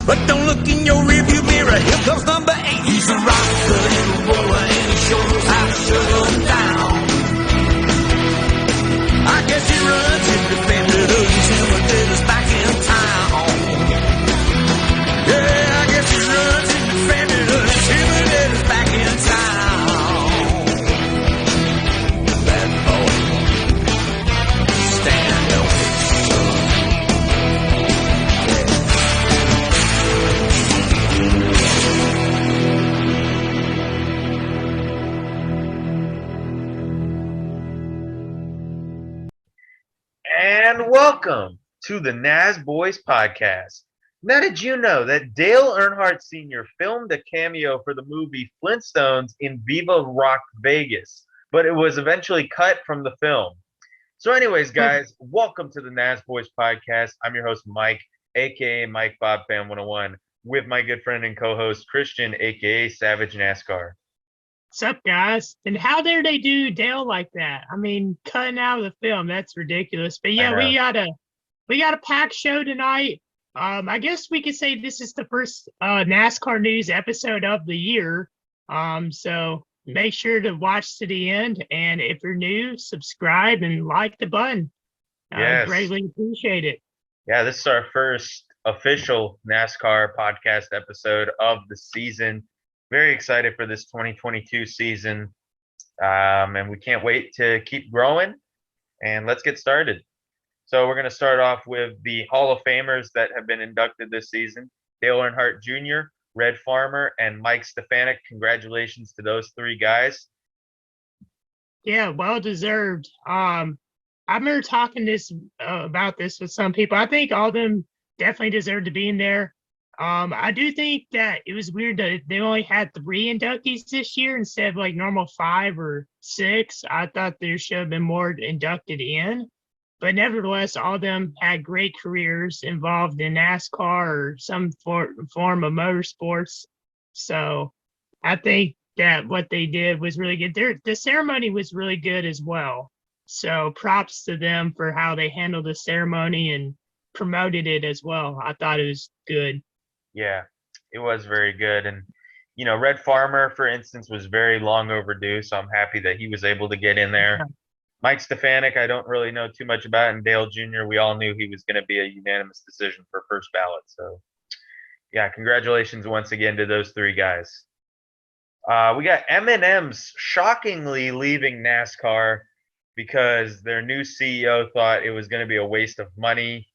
But don't look in your rearview mirror, here comes number 8. He's a rocker, little roller, and he sure knows how to shut 'em down. I guess he runs independent, intimidators back in town. Yeah, I guess he runs independent, intimidators back in town. That boy, stand up, son. And welcome to the Nasboys podcast. Now, did you know that Dale Earnhardt Sr. filmed a cameo for the movie Flintstones in Viva Rock Vegas, but it was eventually cut from the film? So anyways, guys, welcome to the Nasboys podcast. I'm your host, Mike, a.k.a. Mike Bob Fan 101, with my good friend and co-host, Christian, a.k.a. Savage NASCAR. What's up, guys? And how dare they do Dale like that? I mean, cutting out of the film, that's ridiculous. But yeah, we got a packed show tonight. I guess we could say this is the first NASCAR news episode of the year. So make sure to watch to the end. And if you're new, subscribe and like the button. Yes. Greatly appreciate it. Yeah, this is our first official NASCAR podcast episode of the season. Very excited for this 2022 season, and we can't wait to keep growing. And let's get started. So we're going to start off with the Hall of Famers that have been inducted this season. Dale Earnhardt Jr., Red Farmer, and Mike Stefanik. Congratulations to those three guys. Yeah, well deserved. I remember talking about this with some people. I think all of them definitely deserve to be in there. I do think that it was weird that they only had 3 inductees this year instead of like normal 5 or 6. I thought there should have been more inducted in, but nevertheless, all of them had great careers involved in NASCAR or some form of motorsports. So I think that what they did was really good. The ceremony was really good as well. So props to them for how they handled the ceremony and promoted it as well. I thought it was good. Yeah, it was very good. And, you know, Red Farmer, for instance, was very long overdue, so I'm happy that he was able to get in there. Mike Stefanik, I don't really know too much about, and Dale Jr., we all knew he was going to be a unanimous decision for first ballot. So, yeah, congratulations once again to those 3 guys. We got M&ms shockingly leaving NASCAR because their new CEO thought it was going to be a waste of money.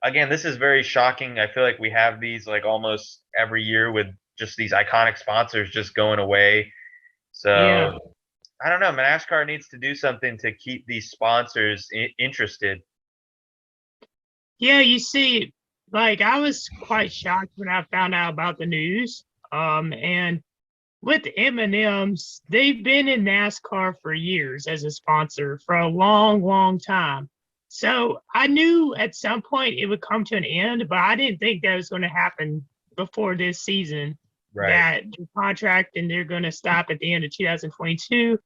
Again, this is very shocking. I feel like we have these like almost every year with just these iconic sponsors just going away. So yeah. I don't know. NASCAR needs to do something to keep these sponsors interested. Yeah, you see, like I was quite shocked when I found out about the news. And with M&ms, they've been in NASCAR for years as a sponsor for a long, long time. So I knew at some point it would come to an end, but I didn't think that was going to happen before this season. Right. That the contract and they're going to stop at the end of 2022.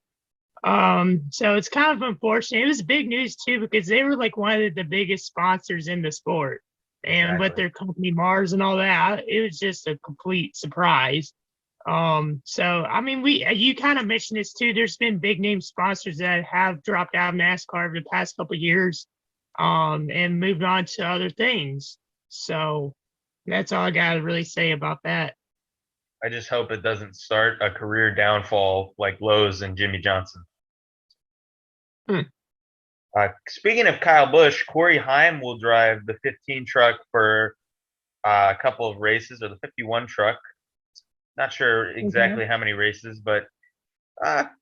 So it's kind of unfortunate. It was big news too because they were like one of the biggest sponsors in the sport, and with their company Mars and all that, it was just a complete surprise. So I mean, you kind of mentioned this too. There's been big name sponsors that have dropped out of NASCAR over the past couple of years. And moved on to other things. So that's all I got to really say about that. I just hope it doesn't start a career downfall like Lowe's and Jimmy Johnson. Speaking of Kyle Busch, Corey Heim will drive the 15 truck for a couple of races, or the 51 truck. Not sure exactly how many races, but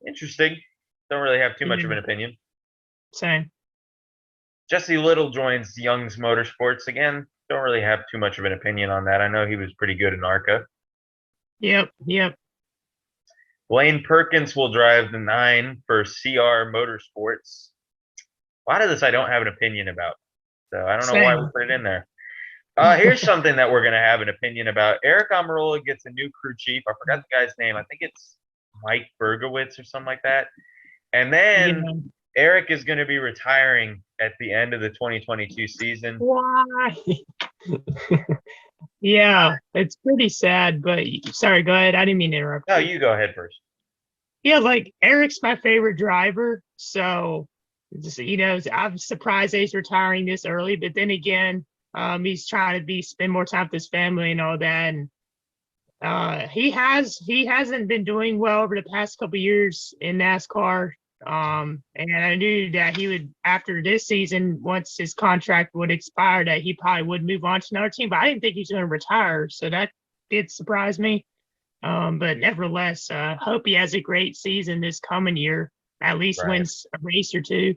interesting. Don't really have too much of an opinion. Same. Jesse Little joins Young's Motorsports. Again, don't really have too much of an opinion on that. I know he was pretty good in ARCA. Yep. Blaine Perkins will drive the 9 for CR Motorsports. A lot of this I don't have an opinion about, so I don't know why we put it in there. Here's something that we're going to have an opinion about. Eric Almirola gets a new crew chief. I forgot the guy's name. I think it's Mike Bergowitz or something like that. And then Eric is going to be retiring at the end of the 2022 season. Why? Yeah, it's pretty sad, but sorry, go ahead. I didn't mean to interrupt No, you. you go ahead first. Yeah, like Eric's my favorite driver, so I'm surprised that he's retiring this early. But then again, he's trying to spend more time with his family and all that. And he hasn't been doing well over the past couple years in NASCAR. And I knew that he would, after this season, once his contract would expire, that he probably would move on to another team. But I didn't think he was going to retire, so that did surprise me. But nevertheless, hope he has a great season this coming year. At least Right. wins a race or two,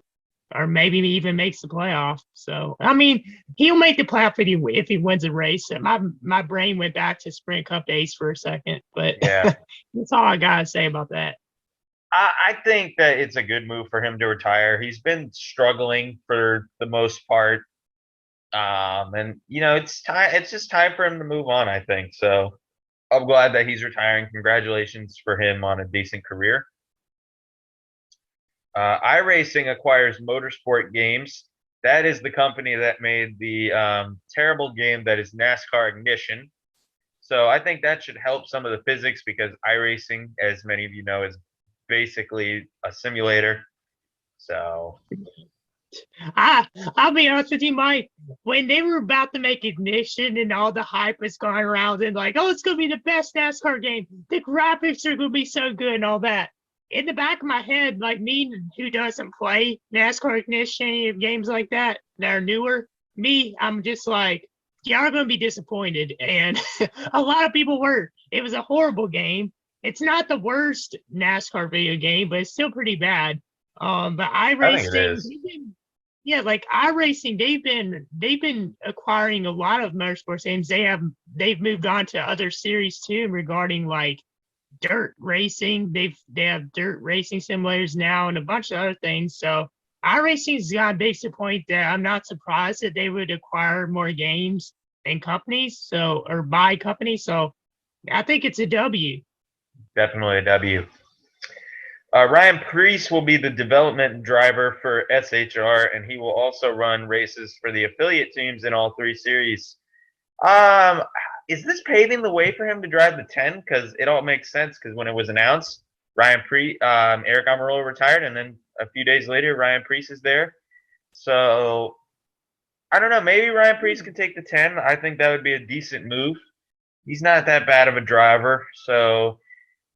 or maybe even makes the playoff. So I mean, he'll make the playoff if he wins a race. My brain went back to Sprint Cup days for a second, but Yeah. that's all I gotta say about that. I think that it's a good move for him to retire. He's been struggling for the most part. And it's time. It's just time for him to move on, I think. So I'm glad that he's retiring. Congratulations for him on a decent career. iRacing acquires Motorsport Games. That is the company that made the terrible game that is NASCAR Ignition. So I think that should help some of the physics because iRacing, as many of you know, is basically a simulator. So I'll be honest with you, Mike. When they were about to make Ignition and all the hype was going around and like, oh, it's gonna be the best NASCAR game. The graphics are gonna be so good and all that. In the back of my head, like me who doesn't play NASCAR Ignition games like that are newer, I'm just like, y'all are gonna be disappointed. And a lot of people were. It was a horrible game. It's not the worst NASCAR video game, but it's still pretty bad. But I think it iRacing, is. like iRacing, they've been acquiring a lot of motorsports games. They've moved on to other series too regarding like dirt racing. They have dirt racing simulators now and a bunch of other things. So iRacing's got a big point that I'm not surprised that they would acquire more games and companies, or buy companies. So I think it's a W. Definitely a W. Ryan Preece will be the development driver for SHR, and he will also run races for the affiliate teams in all three series. Is this paving the way for him to drive the 10? Because it all makes sense. Because when it was announced, Eric Almirola retired, and then a few days later, Ryan Preece is there. So I don't know. Maybe Ryan Preece can take the 10. I think that would be a decent move. He's not that bad of a driver, so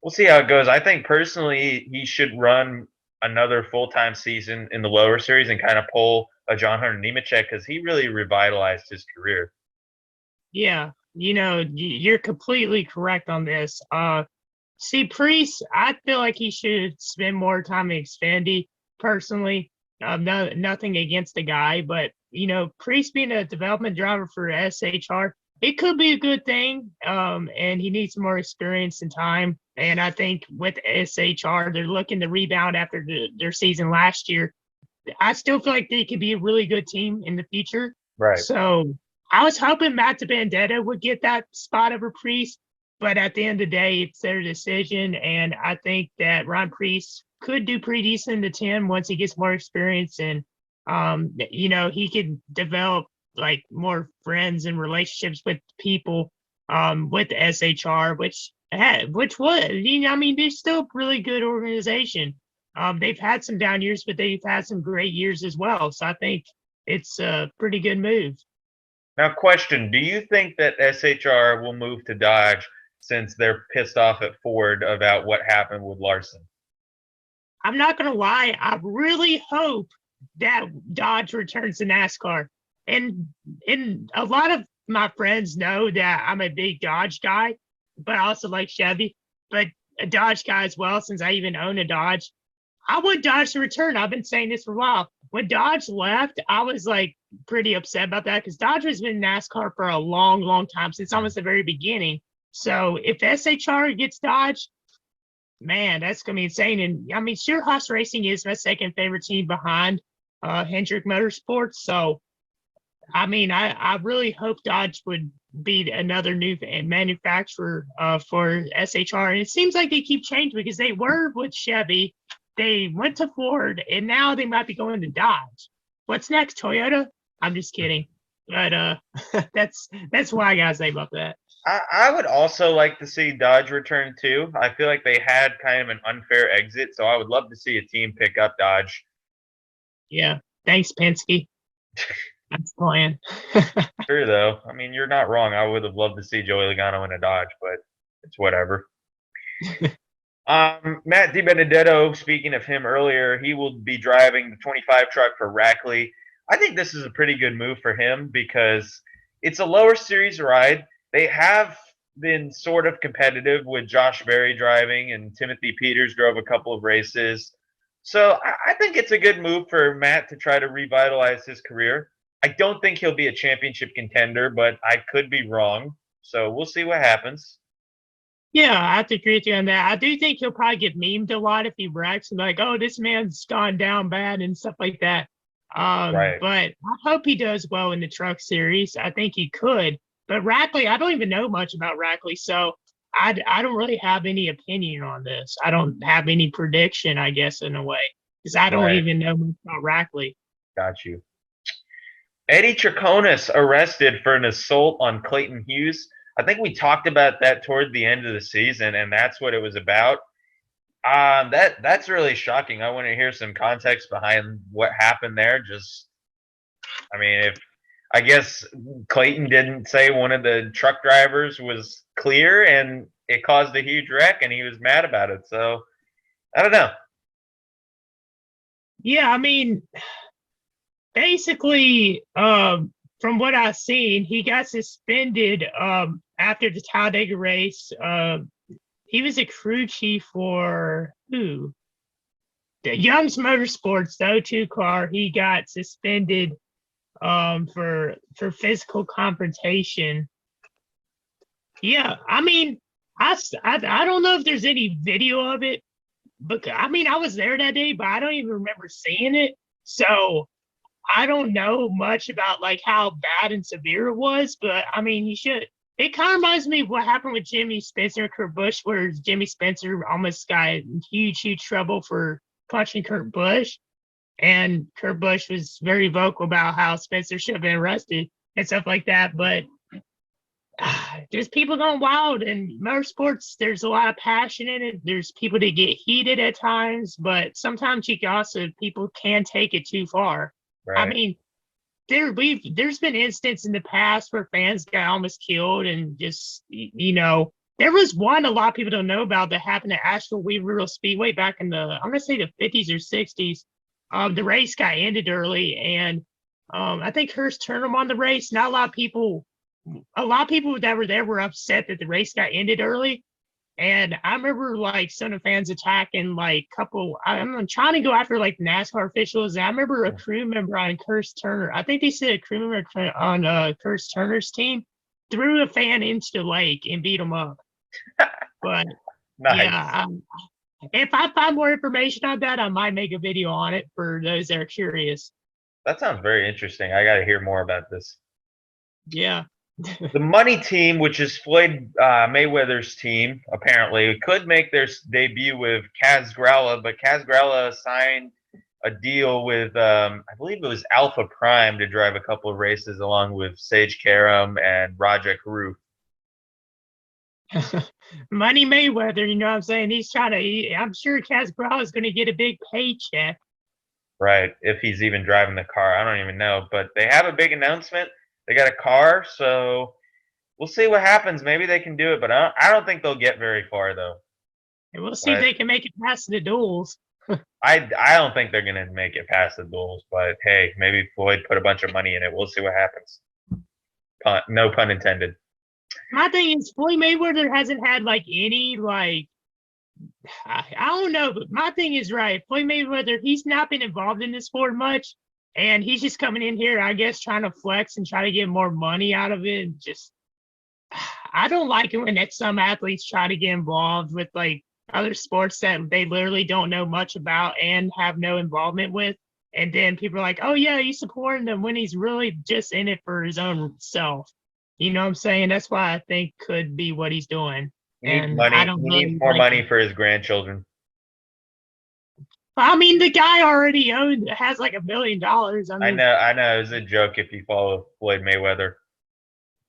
we'll see how it goes. I think personally he should run another full-time season in the lower series and kind of pull a John Hunter Nemechek because he really revitalized his career. Yeah, you're completely correct on this. See, Priest, I feel like he should spend more time in Xfinity. Personally, nothing against the guy, but Priest being a development driver for SHR, it could be a good thing. And he needs more experience and time. And I think with SHR, they're looking to rebound after their season last year. I still feel like they could be a really good team in the future. Right. So I was hoping Matt DiBenedetto would get that spot over Priest, but at the end of the day, it's their decision. And I think that Ron Priest could do pretty decent in the 10 once he gets more experience and, he could develop like more friends and relationships with people with the SHR, which was, they're still a really good organization. They've had some down years, but they've had some great years as well. So I think it's a pretty good move. Now, question: do you think that SHR will move to Dodge since they're pissed off at Ford about what happened with Larson? I'm not gonna lie, I really hope that Dodge returns to NASCAR. And a lot of my friends know that I'm a big Dodge guy, but I also like Chevy, but a Dodge guy as well, since I even own a Dodge. I want Dodge to return. I've been saying this for a while. When Dodge left, I was like pretty upset about that because Dodge has been in NASCAR for a long, long time, since almost the very beginning. So if SHR gets Dodge, man, that's gonna be insane. And I mean, sure, Haas Racing is my second favorite team behind Hendrick Motorsports. So I mean, I really hope Dodge would be another new manufacturer for SHR. And it seems like they keep changing because they were with Chevy, they went to Ford, and now they might be going to Dodge. What's next, Toyota? I'm just kidding. But that's what I gotta say about that. I would also like to see Dodge return too. I feel like they had kind of an unfair exit, so I would love to see a team pick up Dodge. Yeah. Thanks, Penske. That's the plan. Sure, though. I mean, you're not wrong. I would have loved to see Joey Logano in a Dodge, but it's whatever. Matt DiBenedetto, speaking of him earlier, he will be driving the 25 truck for Rackley. I think this is a pretty good move for him because it's a lower series ride. They have been sort of competitive with Josh Berry driving, and Timothy Peters drove a couple of races. So I think it's a good move for Matt to try to revitalize his career. I don't think he'll be a championship contender, but I could be wrong. So we'll see what happens. Yeah, I have to agree with you on that. I do think he'll probably get memed a lot if he wrecks and like, oh, this man's gone down bad and stuff like that. Right. But I hope he does well in the truck series. I think he could. But Rackley, I don't even know much about Rackley, so I don't really have any opinion on this. I don't have any prediction, I guess, in a way, because I don't Right. even know much about Rackley. Got you. Eddie Traconis arrested for an assault on Clayton Hughes. I think we talked about that toward the end of the season, and that's what it was about. That's really shocking. I want to hear some context behind what happened there. I mean, if I guess Clayton didn't say one of the truck drivers was clear, and it caused a huge wreck, and he was mad about it. So I don't know. Yeah, I mean, basically, from what I've seen, he got suspended after the Talladega race. He was a crew chief for who? The Young's Motorsports, the O2 car. He got suspended for physical confrontation. Yeah, I mean, I don't know if there's any video of it, but I mean, I was there that day, but I don't even remember seeing it. So I don't know much about like how bad and severe it was, but I mean, he should. It kind of reminds me of what happened with Jimmy Spencer and Kurt Busch, where Jimmy Spencer almost got in huge trouble for punching Kurt Busch, and Kurt Busch was very vocal about how Spencer should have been arrested and stuff like that. But there's people going wild in motorsports. There's a lot of passion in it. There's people that get heated at times, but sometimes people can take it too far. Right. I mean, there's been instances in the past where fans got almost killed, and just there was one a lot of people don't know about that happened at Asheville Weaverville Speedway back in I'm gonna say the 50s or 60s. The race got ended early, and I think Hurst Turnham won the race. Not a lot of people that were there were upset that the race got ended early. And I remember like some of the fans attacking like I'm trying to go after like NASCAR officials. And I remember a crew member on Hurst Turner. I think they said a crew member on Hurst Turner's team threw a fan into the lake and beat him up. But Nice. yeah, if I find more information on that, I might make a video on it for those that are curious. That sounds very interesting. I got to hear more about this. Yeah. The money team, which is Floyd Mayweather's team, apparently could make their debut with Kaz Gralla, but Kaz Gralla signed a deal with, I believe it was Alpha Prime, to drive a couple of races along with Sage Karam and Rajah Karuf. Money Mayweather, you know what I'm saying? He's trying to. I'm sure Kaz Gralla is going to get a big paycheck. Right, if he's even driving the car, I don't even know. But they have a big announcement. They got a car, so we'll see what happens. Maybe they can do it, but I don't think they'll get very far, though. And we'll see if they can make it past the duels. I don't think they're gonna make it past the duels, but hey, maybe Floyd put a bunch of money in it. We'll see what happens. No pun intended. My thing is, Floyd Mayweather hasn't had like any like. I don't know, but my thing is right. Floyd Mayweather, he's not been involved in this sport much. And he's just coming in here, I guess, trying to flex and try to get more money out of it. Just, I don't like it when some athletes try to get involved with like other sports that they literally don't know much about and have no involvement with. And then people are like, oh, yeah, he's supporting them when he's really just in it for his own self. You know what I'm saying? That's why I think could be what he's doing. He needs And money. I don't He really needs more like money it. for his grandchildren. I mean, the guy already has like $1 million. I mean, I know. It was a joke if you follow Floyd Mayweather.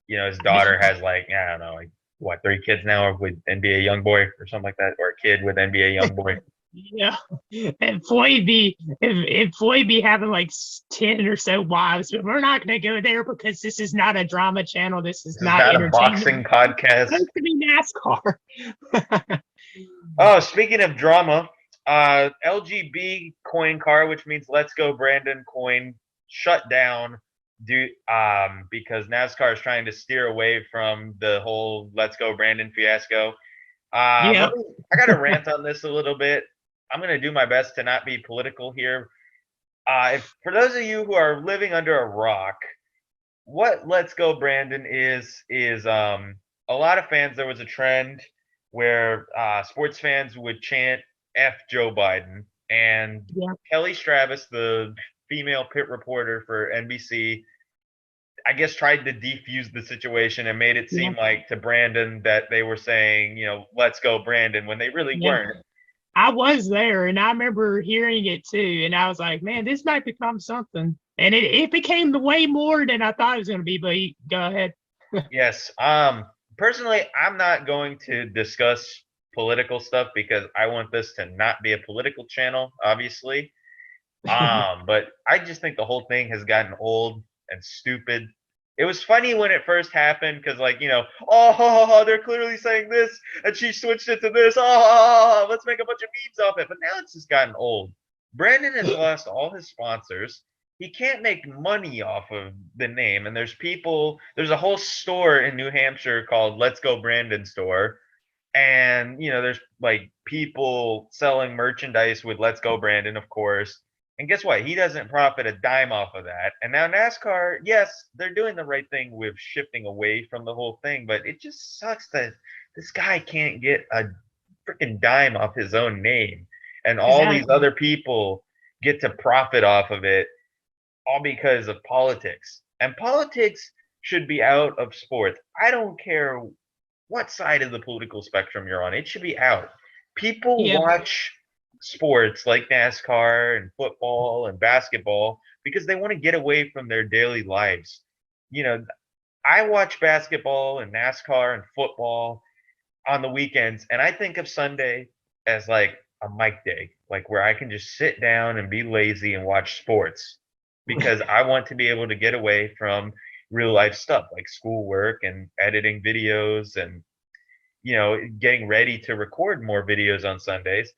You know, his daughter has like, I don't know, like what, 3 kids now with NBA YoungBoy or something like that, or a kid with NBA YoungBoy. yeah. And Floyd be if Floyd be having like 10 or so wives, but we're not going to go there because this is not a drama channel. This is This is not not a entertainment. boxing podcast. It's supposed to be NASCAR. Oh, speaking of drama, LGB coin car, which means Let's Go Brandon coin, shut down because NASCAR is trying to steer away from the whole Let's Go Brandon fiasco. Yeah. I got to rant on this a little bit. I'm going to do my best to not be political here. For those of you who are living under a rock, what Let's Go Brandon is a lot of fans. There was a trend where sports fans would chant "F Joe Biden," and Yeah. Kelly Stravis, the female pit reporter for NBC, I guess tried to defuse the situation and made it seem like to Brandon that they were saying, "Let's go Brandon," when they really Yeah. weren't. I was there and I remember hearing it too. And I was like, man, this might become something. And it became way more than I thought it was going to be. But go ahead. Yes. Personally, I'm not going to discuss political stuff because I want this to not be a political channel, obviously. But I just think the whole thing has gotten old and stupid. It was funny when it first happened because, like, they're clearly saying this, and she switched it to this. Let's make a bunch of memes off it. But now it's just gotten old. Brandon has lost all his sponsors. He can't make money off of the name. And there's a whole store in New Hampshire called Let's Go Brandon Store. And, there's like people selling merchandise with Let's Go Brandon, of course. And guess what? He doesn't profit a dime off of that. And now NASCAR, yes, they're doing the right thing with shifting away from the whole thing, but it just sucks that this guy can't get a freaking dime off his own name. And all these Exactly. other people get to profit off of it all because of politics. And politics should be out of sports. I don't care what side of the political spectrum you're on, it should be out. People Yeah. watch sports like NASCAR and football and basketball because they want to get away from their daily lives. I watch basketball and NASCAR and football on the weekends, and I think of Sunday as like a Mike day, like where I can just sit down and be lazy and watch sports because I want to be able to get away from real life stuff like schoolwork and editing videos and getting ready to record more videos on Sundays.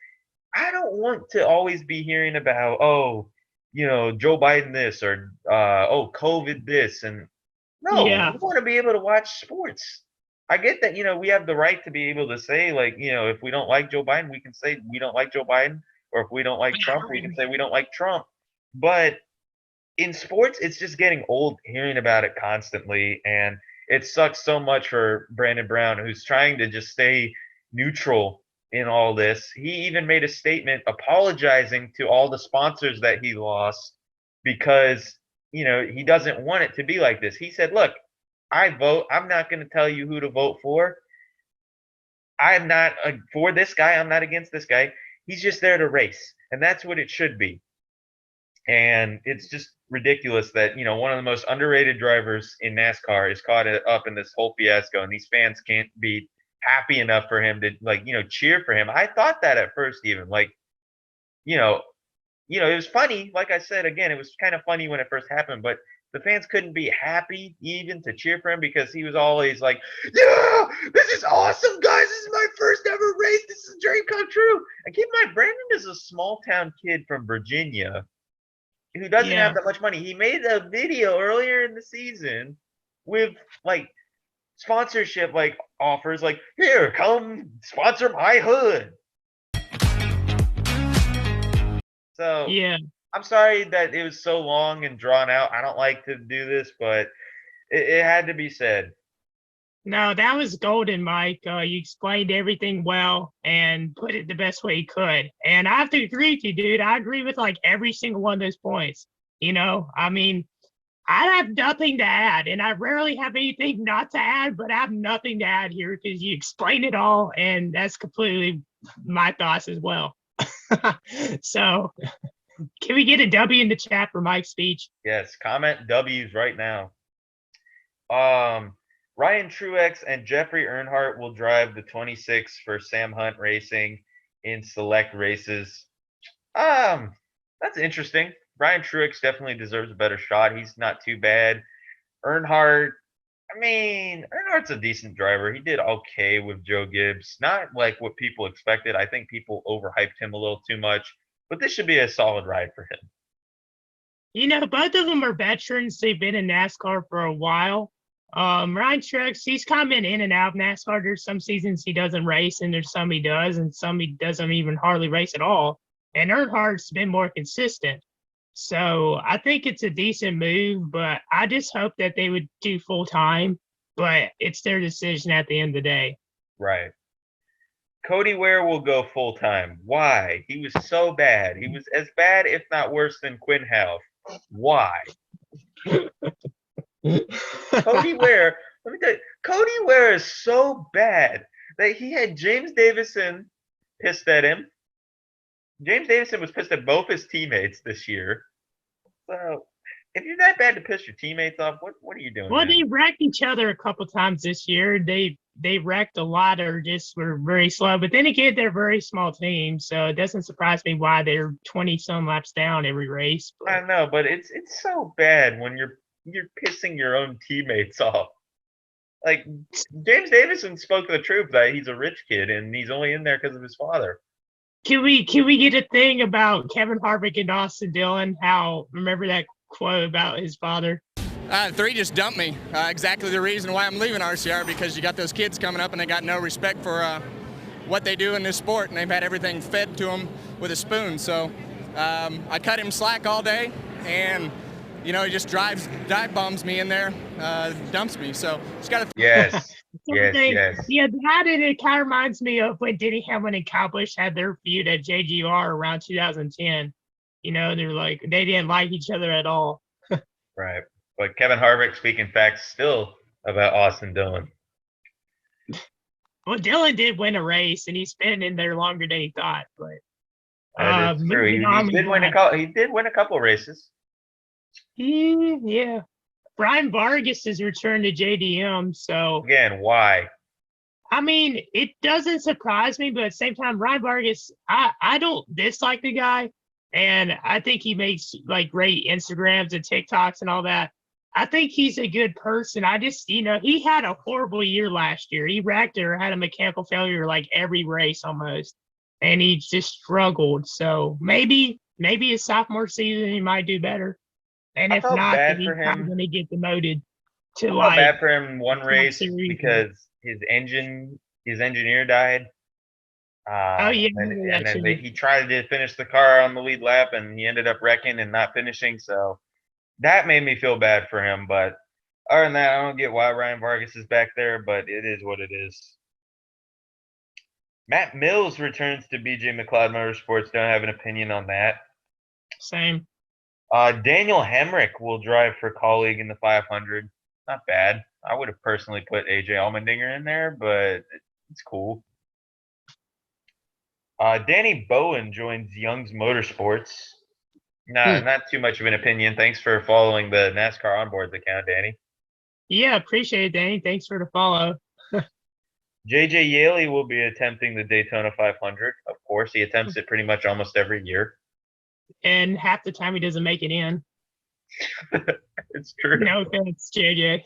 I don't want to always be hearing about, Joe Biden this or COVID this. And no, Yeah. we want to be able to watch sports. I get that, we have the right to be able to say, like, if we don't like Joe Biden, we can say we don't like Joe Biden. Or if we don't like Trump, we can say we don't like Trump. But in sports, it's just getting old hearing about it constantly. And it sucks so much for Brandon Brown, who's trying to just stay neutral in all this. He even made a statement apologizing to all the sponsors that he lost because, he doesn't want it to be like this. He said, look, I vote. I'm not going to tell you who to vote for. I'm not for this guy. I'm not against this guy. He's just there to race. And that's what it should be. And it's just ridiculous that, one of the most underrated drivers in NASCAR is caught up in this whole fiasco, and these fans can't be happy enough for him to, like, cheer for him. I thought that at first, even like, it was funny. Like I said, again, it was kind of funny when it first happened, but the fans couldn't be happy even to cheer for him because he was always like, yeah, this is awesome, guys. This is my first ever race. This is a dream come true. And keep in mind, Brandon is a small town kid from Virginia who doesn't have that much money. He made a video earlier in the season with like sponsorship like offers, like, here, come sponsor my hood. So Yeah. I'm sorry that it was so long and drawn out. I don't like to do this, but it had to be said. No, that was golden, Mike. You explained everything well and put it the best way you could. And I have to agree with you, dude. I agree with like every single one of those points. I mean, I have nothing to add, and I rarely have anything not to add, but I have nothing to add here because you explained it all, and that's completely my thoughts as well. So, can we get a W in the chat for Mike's speech? Yes, comment W's right now. Ryan Truex and Jeffrey Earnhardt will drive the 26 for Sam Hunt Racing in select races. That's interesting. Ryan Truex definitely deserves a better shot. He's not too bad. Earnhardt, I mean, Earnhardt's a decent driver. He did okay with Joe Gibbs. Not like what people expected. I think people overhyped him a little too much, but this should be a solid ride for him. You know, both of them are veterans. They've been in NASCAR for a while. Ryan Truex, he's kind of been in and out of NASCAR. There's some seasons he doesn't race, and there's some he does, and some he doesn't even hardly race at all. And Earnhardt's been more consistent. So I think it's a decent move, but I just hope that they would do full time. But it's their decision at the end of the day. Right. Cody Ware will go full time. Why? He was so bad. He was as bad, if not worse, than Quinn Half. Why? Cody Ware, let me tell you, Cody Ware is so bad that he had James Davison pissed at him. James Davison was pissed at both his teammates this year. So, if you're that bad to piss your teammates off, what are you doing? Well, man? they wrecked each other a couple times this year. They wrecked a lot or just were very slow. But then again, they're a very small team, so it doesn't surprise me why they're 20-some laps down every race. But I know, but it's so bad when you're pissing your own teammates off. Like James Davison spoke the truth that he's a rich kid and he's only in there because of his father. Can we get a thing about Kevin Harvick and Austin Dillon? How remember that quote about his father? 3 just dumped me. Exactly the reason why I'm leaving RCR, because you got those kids coming up and they got no respect for what they do in this sport, and they've had everything fed to them with a spoon. So I cut him slack all day, and he just dive bombs me in there, dumps me. So it's got to. Yes. Yes. Yeah, that and it kind of reminds me of when Denny Hamlin and Kyle Busch had their feud at JGR around 2010. They're like they didn't like each other at all. Right. But Kevin Harvick speaking facts still about Austin Dillon. Well, Dillon did win a race, and he's been in there longer than he thought. But That is true. He did win a couple races. Yeah. Brian Vargas has returned to JDM, so Again, why? I mean, it doesn't surprise me, but at the same time, Brian Vargas, I don't dislike the guy, and I think he makes like great Instagrams and TikToks and all that. I think he's a good person. I just, he had a horrible year last year. He wrecked or had a mechanical failure like every race almost, and he just struggled. So maybe his sophomore season he might do better. And I if felt not, bad then he's for probably him. going to get demoted to I felt like. bad for him one race Series. because his engineer died. Oh yeah, and then he tried to finish the car on the lead lap, and he ended up wrecking and not finishing. So that made me feel bad for him. But other than that, I don't get why Ryan Vargas is back there, but it is what it is. Matt Mills returns to BJ McLeod Motorsports. Don't have an opinion on that. Same. Daniel Hemrick will drive for Colleague in the 500. Not bad. I would have personally put AJ Allmendinger in there, but it's cool. Danny Bowen joins Young's Motorsports. Not too much of an opinion. Thanks for following the NASCAR Onboards account, Danny. Yeah, appreciate it, Danny. Thanks for the follow. JJ Yaley will be attempting the Daytona 500. Of course, he attempts it pretty much almost every year. And half the time he doesn't make it in. It's true. No offense, JJ.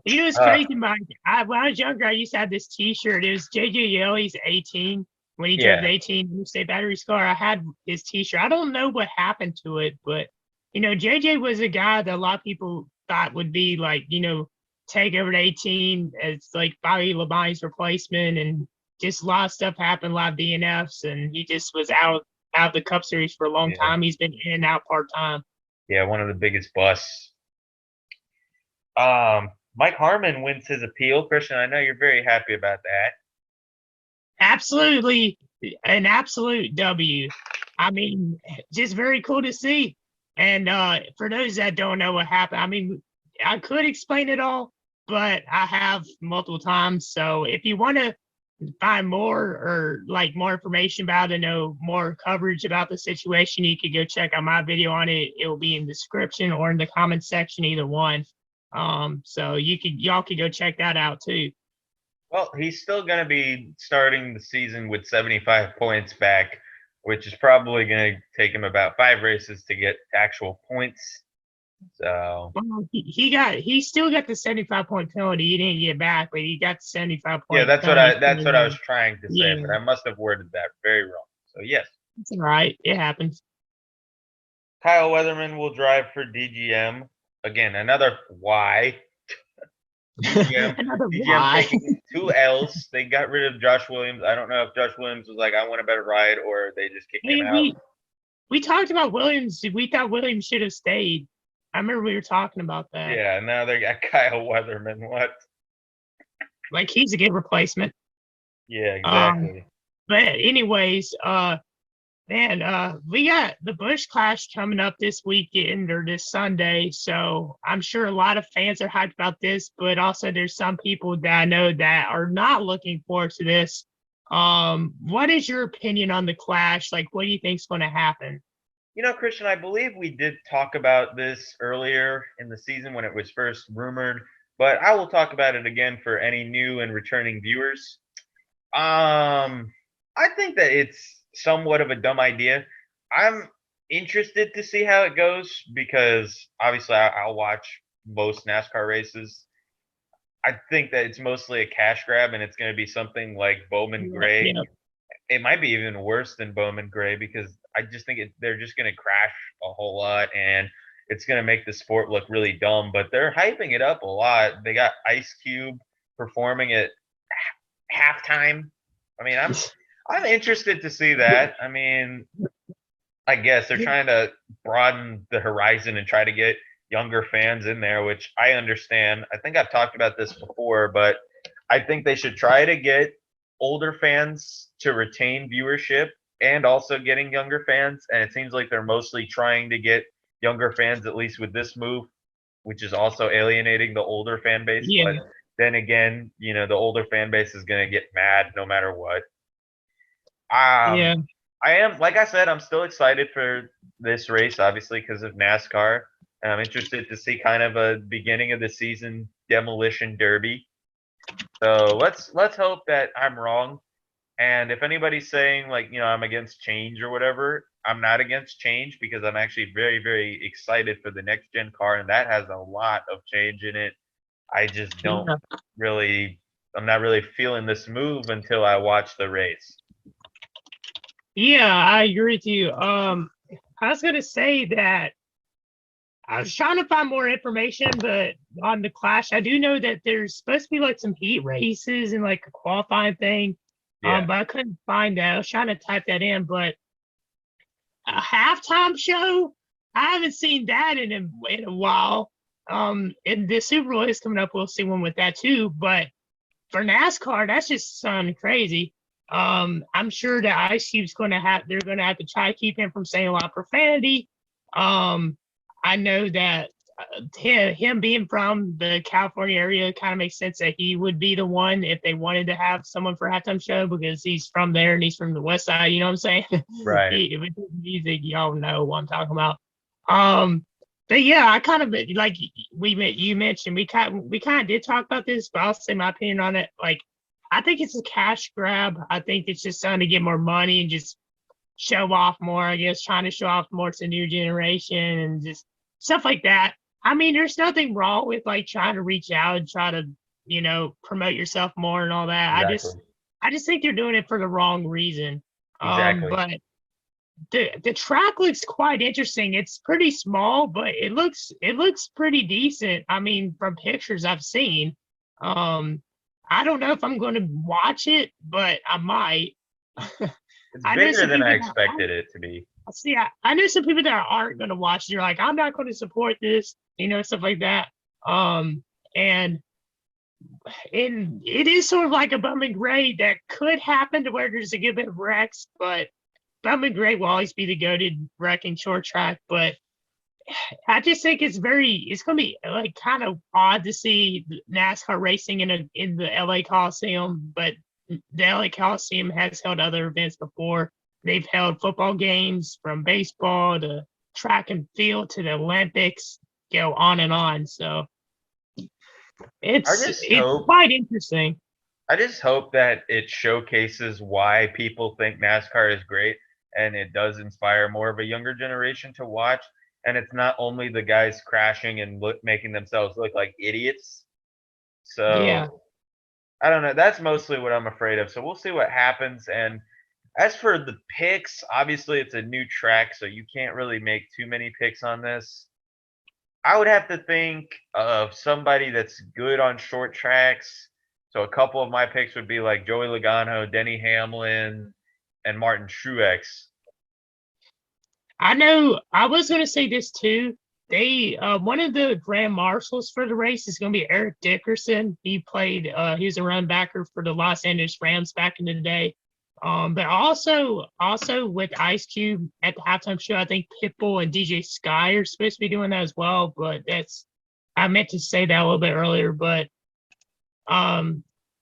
It's crazy, Mike. When I was younger, I used to have this T-shirt. It was JJ Yeley's 18 when he drove the 18 Interstate Battery Car. I had his T-shirt. I don't know what happened to it, but JJ was a guy that a lot of people thought would be like, take over the 18 as like Bobby Labonte's replacement, and just a lot of stuff happened, a lot of DNFs, and he just was out of the Cup Series for a long time. He's been in and out part-time. Yeah, one of the biggest busts. Mike Harmon wins his appeal. Christian, I know you're very happy about that. Absolutely, an absolute W. I mean, just very cool to see. And for those that don't know what happened, I mean, I could explain it all, but I have multiple times. So if you want to find more or like more information about it, know more coverage about the situation, you could go check out my video on it. It will be in the description or in the comment section, either one. So y'all could go check that out too. Well, he's still going to be starting the season with 75 points back, which is probably going to take him about 5 races to get actual points. So Well, he still got the 75-point penalty. He didn't get back, but he got the 75-point. yeah, that's what I was trying to say, Yeah. but I must have worded that very wrong. So yes, It's all right. It happens. Kyle Weatherman will drive for DGM again. Another why. DGM, Another DGM why. taking 2 L's. They got rid of Josh Williams. I don't know if Josh Williams was like, I want a better ride, or they just kicked him out. We talked about Williams. We thought Williams should have stayed. I remember we were talking about that. Yeah, now they got Kyle Weatherman. What? Like, he's a good replacement. Yeah, exactly. But anyways, man, we got the Busch Clash coming up this weekend or this Sunday. So I'm sure a lot of fans are hyped about this, but also there's some people that I know that are not looking forward to this. What is your opinion on the Clash? Like, what do you think is going to happen? You know, Christian, I believe we did talk about this earlier in the season when it was first rumored, but I will talk about it again for any new and returning viewers. I think that it's somewhat of a dumb idea. I'm interested to see how it goes because obviously I'll watch most NASCAR races. I think that it's mostly a cash grab and it's going to be something like Bowman Gray. Yeah. It might be even worse than Bowman Gray because I just think they're just going to crash a whole lot and it's going to make the sport look really dumb. But they're hyping it up a lot. They got Ice Cube performing at halftime. I mean, I'm interested to see that. I mean, I guess they're trying to broaden the horizon and try to get younger fans in there, which I understand. I think I've talked about this before, but I think they should try to get older fans to retain viewership and also getting younger fans. And it seems like they're mostly trying to get younger fans, at least with this move, which is also alienating the older fan base. Yeah. But then again, you know, the older fan base is going to get mad no matter what. Yeah. I am, like I said, I'm still excited for this race, obviously, because of NASCAR. And I'm interested to see kind of a beginning of the season demolition derby. So let's hope that I'm wrong. And if anybody's saying like, you know, I'm against change or whatever, I'm not against change because I'm actually very, very excited for the next gen car, and that has a lot of change in it. I just don't really, I'm not really feeling this move until I watch the race. Yeah, I agree with you. I was gonna say that I was trying to find more information, but on the Clash, I do know that there's supposed to be like some heat races and like a qualifying thing. Yeah. But I couldn't find that. I was trying to type that in, but a halftime show, I haven't seen that in a while. And the Super Bowl is coming up. We'll see one with that too. But for NASCAR, that's just sounding crazy. I'm sure that Ice Cube's they're gonna have to try to keep him from saying a lot of profanity. I know that him being from the California area kind of makes sense that he would be the one if they wanted to have someone for a halftime show because he's from there and he's from the West Side. You know what I'm saying? Right. If it's music, y'all know what I'm talking about. But yeah, I kind of like you mentioned we kind of did talk about this, but I'll say my opinion on it. Like, I think it's a cash grab. I think it's just trying to get more money and just show off more. I guess trying to show off more to the new generation and just stuff like that. I mean, there's nothing wrong with like trying to reach out and try to, you know, promote yourself more and all that. Exactly. I just think they're doing it for the wrong reason. Exactly. But the track looks quite interesting. It's pretty small, but it looks pretty decent. I mean, from pictures I've seen. I don't know if I'm going to watch it, but I might. It's bigger than I expected it to be. See, I know some people that aren't going to watch it. They're like, I'm not going to support this, you know, stuff like that. And it is sort of like a Bowman Gray that could happen to where there's a good bit of wrecks, but Bowman Gray will always be the goated wrecking short track. But I just think it's going to be like kind of odd to see NASCAR racing in the LA Coliseum, but the LA Coliseum has held other events before. They've held football games from baseball to track and field to the Olympics, go on and on. So it's hope quite interesting. I just hope that it showcases why people think NASCAR is great and it does inspire more of a younger generation to watch. And it's not only the guys crashing and making themselves look like idiots. Yeah. So I don't know. That's mostly what I'm afraid of. So we'll see what happens. And as for the picks, obviously it's a new track, so you can't really make too many picks on this. I would have to think of somebody that's good on short tracks. So a couple of my picks would be like Joey Logano, Denny Hamlin, and Martin Truex. I know I was going to say this too. They one of the grand marshals for the race is going to be Eric Dickerson. He played he was a run backer for the Los Angeles Rams back in the day. But also with Ice Cube at the halftime show, I think Pitbull and DJ Sky are supposed to be doing that as well. But I meant to say that a little bit earlier. But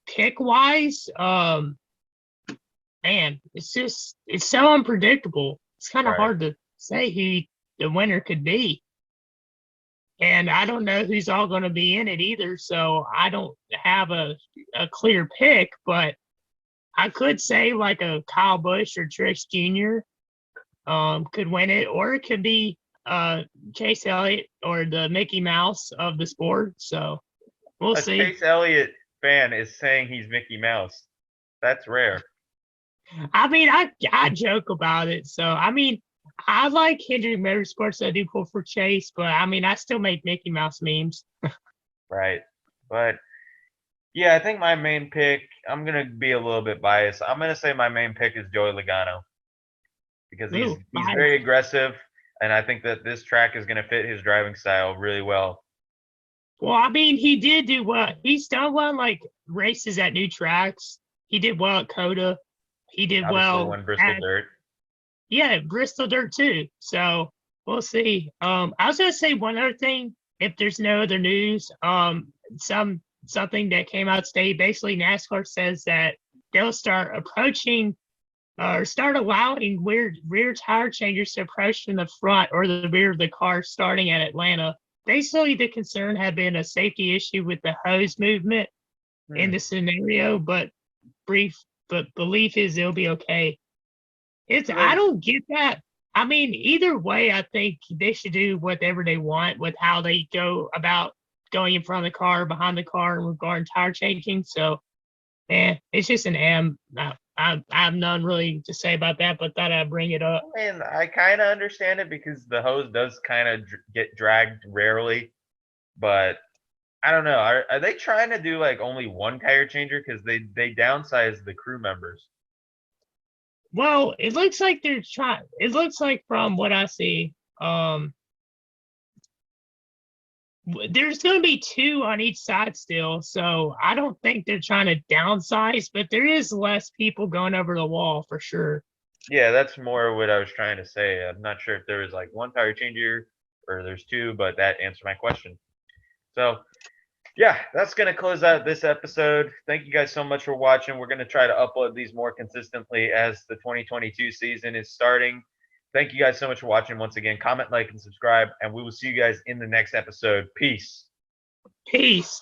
pick wise, man, it's so unpredictable. It's kind of Right. hard to say who the winner could be. And I don't know who's all going to be in it either. So I don't have a clear pick, but I could say like a Kyle Busch or Trish Jr. Could win it, or it could be Chase Elliott or the Mickey Mouse of the sport. So we'll A see. Chase Elliott fan is saying he's Mickey Mouse. That's rare. I mean, I joke about it. So I mean, I like Hendrick Motorsports. I do pull for Chase, but I mean, I still make Mickey Mouse memes. Right. But yeah, I think my main pick, I'm going to be a little bit biased. I'm going to say my main pick is Joey Logano because he's very aggressive, and I think that this track is going to fit his driving style really well. Well, I mean, he did do well. He's done well like races at new tracks. He did well at Coda. He did Obviously well won Bristol Dirt. Yeah, Bristol Dirt too. So we'll see. I was gonna say one other thing. If there's no other news, something that came out today. Basically, NASCAR says that they'll start approaching or start allowing rear tire changers to approach from the front or the rear of the car starting at Atlanta. Basically, the concern had been a safety issue with the hose movement in the scenario, but belief is it'll be okay. I don't get that. I mean, either way, I think they should do whatever they want with how they go about going in front of the car, behind the car, regarding tire changing. So, it's just an M. I have none really to say about that, but thought I'd bring it up. And I kind of understand it because the hose does kind of get dragged rarely, but I don't know. Are they trying to do like only one tire changer because they downsize the crew members? Well, it looks like they're trying. It looks like from what I see, there's going to be two on each side still. So I don't think they're trying to downsize, but there is less people going over the wall for sure. Yeah, that's more what I was trying to say. I'm not sure if there was like one tire changer or there's two, but that answered my question. So yeah, that's going to close out this episode. Thank you guys so much for watching. We're going to try to upload these more consistently as the 2022 season is starting. Thank you guys so much for watching. Once again, comment, like, and subscribe, and we will see you guys in the next episode. Peace. Peace.